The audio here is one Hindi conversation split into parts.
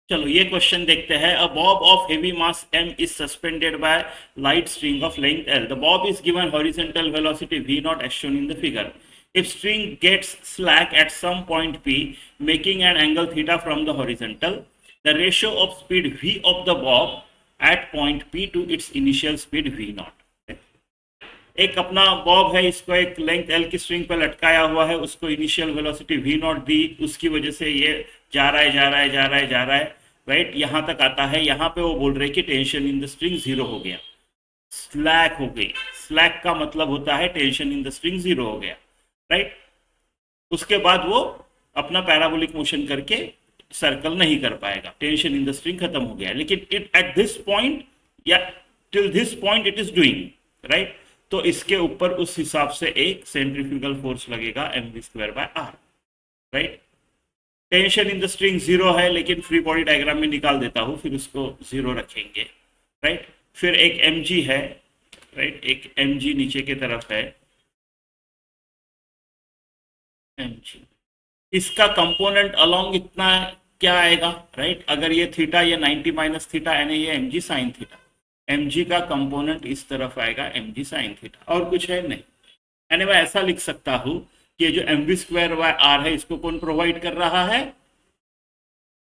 चलो ये क्वेश्चन देखते हैं। A bob of heavy mass m is suspended by light string of length l. The bob is given horizontal velocity v नॉट as shown in the figure. If string gets slack at some point p, making an angle theta from the horizontal, the ratio of speed v of the bob at point p to its initial speed v naught. एक अपना बॉब है, इसको एक लेंथ एल की स्ट्रिंग पर लटकाया हुआ है, उसको इनिशियल वेलोसिटी वी नॉट दी, उसकी वजह से ये जा रहा है जा रहा है जा रहा है जा रहा है, राइट, यहाँ तक आता है। यहाँ पे वो बोल रहे कि tension in the string zero हो गया, स्लैक हो गई। स्लैक का मतलब होता है tension in the string zero हो गया, राइट। उसके बाद वो अपना पैराबोलिक मोशन करके सर्कल नहीं कर पाएगा, टेंशन इन द स्ट्रिंग खत्म हो गया। लेकिन इट एट दिस पॉइंट या till this point it is doing, right. तो इसके ऊपर उस हिसाब से एक सेंट्रीफ्यूगल फोर्स लगेगा mv²/r, right. Tension in the string zero है, लेकिन फ्री बॉडी डायग्राम में निकाल देता हूं, फिर उसको जीरो रखेंगे, राइट। फिर एक mg है, राइट, एक mg नीचे की तरफ है, mg। इसका कंपोनेंट अलोंग इतना क्या आएगा, राइट। अगर ये थीटा, ये 90 माइनस थीटा, यानी ये mg साइन थीटा, mg का कंपोनेंट इस तरफ आएगा mg साइन थीटा, और कुछ है नहीं। यानी मैं ऐसा लिख सकता हूं कि ये जो mv²/r है, इसको कौन प्रोवाइड कर रहा है,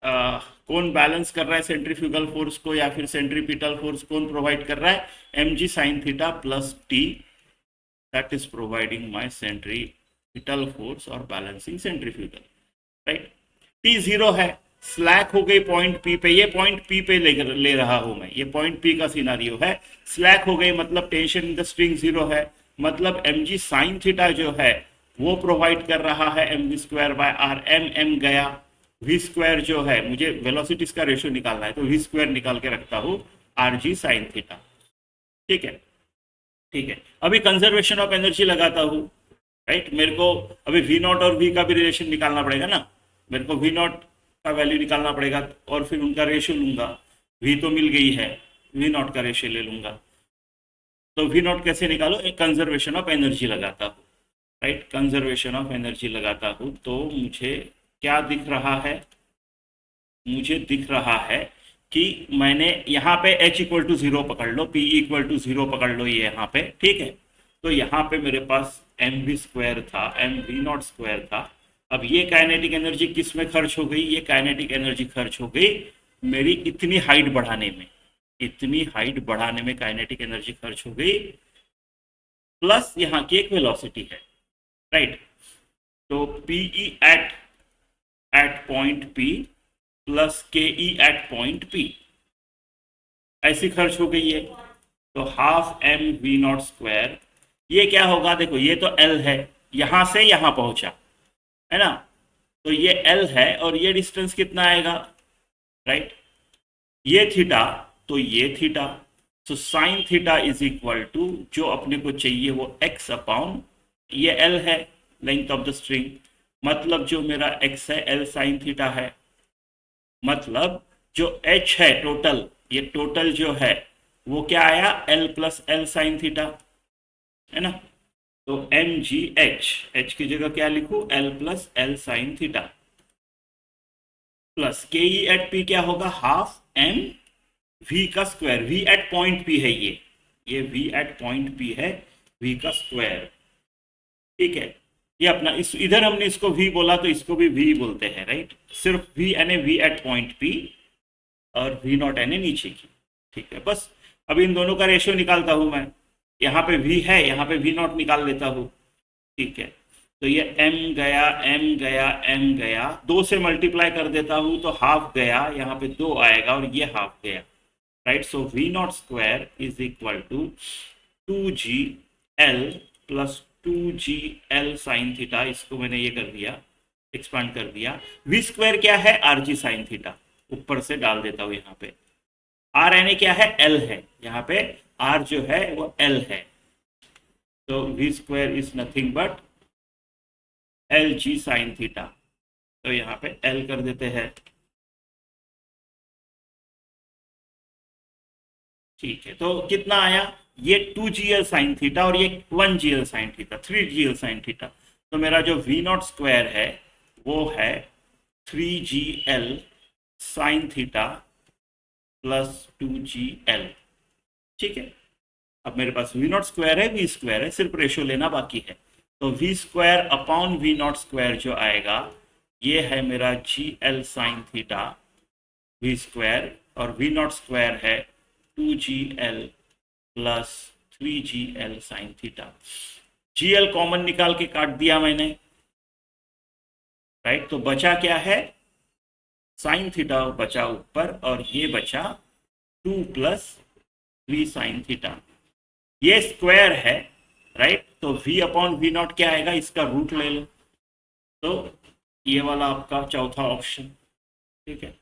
कौन बैलेंस कर रहा है सेंट्रीफ्यूगल फोर्स को, या फिर सेंट्रीपिटल फोर्स कौन प्रोवाइड कर रहा है, mg sine theta plus t, that is providing my centripetal force और balancing centrifugal, right. t zero है, स्लैक हो गई पॉइंट पी पे, ये पॉइंट पी पे ले रहा हूं मैं, ये पॉइंट पी का सिनारियो है। स्लैक हो गई मतलब tension in the string zero है, मतलब mg साइन थीटा जो है वो प्रोवाइड कर रहा है mv²/r। m गया, v² जो है, मुझे वेलोसिटीज का रेशियो निकालना है, तो v² निकाल के रखता हूं rg साइन थीटा, ठीक है, ठीक है। अभी कंजर्वेशन ऑफ एनर्जी लगाता हूं, राइट। मेरे को अभी v नॉट और v का भी रिलेशन निकालना पड़ेगा ना, मेरे को v नॉट का वैल्यू निकालना पड़ेगा, और फिर उनका रेशियो लूंगा। v तो मिल गई है, v नॉट का रेशियो ले लूंगा। तो v नॉट कैसे निकालो, एक कंजर्वेशन ऑफ एनर्जी लगाता हूँ, राइट। कंजर्वेशन ऑफ एनर्जी लगाता हूँ तो मुझे क्या दिख रहा है, मुझे दिख रहा है कि मैंने यहाँ पे h इक्वल टू 0 पकड़ लो, p इक्वल टू 0 पकड़ लो, ये यहाँ पे, ठीक है। तो यहाँ पे मेरे पास mv² था, mv02 था। अब ये काइनेटिक एनर्जी किस में खर्च हो गई, ये काइनेटिक एनर्जी खर्च हो गई मेरी इतनी हाइट बढ़ाने में, इतनी हाइट बढ़ाने में काइनेटिक एनर्जी खर्च हो गई, प्लस यहाँ की एक वेलोसिटी है, राइट। तो PE at point P plus K E eight point P, ऐसी खर्च हो गई है। तो हाफ mv02, ये क्या होगा, देखो ये तो l है, यहां से यहां पहुंचा है ना, तो ये l है, और ये डिस्टेंस कितना आएगा, राइट, ये थीटा, तो ये theta. So sine theta is equal to, जो अपने को चाहिए वो x अपॉन, ये l है लेंथ ऑफ द स्ट्रिंग, मतलब जो मेरा x है l साइन थीटा है, मतलब जो h है टोटल, ये टोटल जो है वो क्या आया, l plus L sine theta, है ना। तो mgh, की जगह क्या लिखूं, l plus L sine theta, plus K E at P क्या होगा, हाफ m v का square, v at point p है, ये v एट पॉइंट p है, v का स्क्वायर, ठीक है। ये अपना इस इधर हमने इसको v बोला, तो इसको भी v बोलते हैं, राइट। सिर्फ v यानी v एट पॉइंट p, और v नॉट यानी नीचे की, ठीक है। बस अब इन दोनों का रेशियो निकालता हूं मैं, यहाँ पे v है, यहाँ पे v नॉट निकाल लेता हूँ, ठीक है। तो ये m गया, m गया, m गया, 2 से मल्टीप्लाई कर देता हूँ तो हाफ गया, यहाँ पे 2 आएगा, और ये हाफ गया, right. So v naught square is equal to 2gl plus 2gl sine theta, इसको मैंने ये कर दिया, एक्सपांड कर दिया। v² क्या है, rg साइन थीटा, ऊपर से डाल देता हूँ यहाँ पे। r यानी क्या है, l है, यहाँ पे r जो है वो l है, तो v² is nothing but lg sine theta, तो यहाँ पे l कर देते हैं, ठीक है। तो कितना आया, ये 2gl साइन थीटा, और ये 1gl sine theta, 3gl sine theta. तो मेरा जो v नॉट स्क्वायर है वो है 3gl sine theta plus 2gl। ठीक है, अब मेरे पास वी नॉट स्क्वायर है, वी स्क्वायर है, सिर्फ रेशियो लेना बाकी है। तो V square upon V naught square जो आएगा ये है मेरा gl sine theta V square, और वी नॉट स्क्वायर है 2gl plus 3gl sine theta. gl common निकाल के काट दिया मैंने, राइट। तो बचा क्या है, साइन थीटा बचा ऊपर और ये बचा 2 प्लस 3 साइन थीटा। ये स्क्वायर है, राइट। तो v अपॉन वी नॉट क्या आएगा, इसका रूट ले लो। तो ये वाला आपका चौथा ऑप्शन, ठीक है।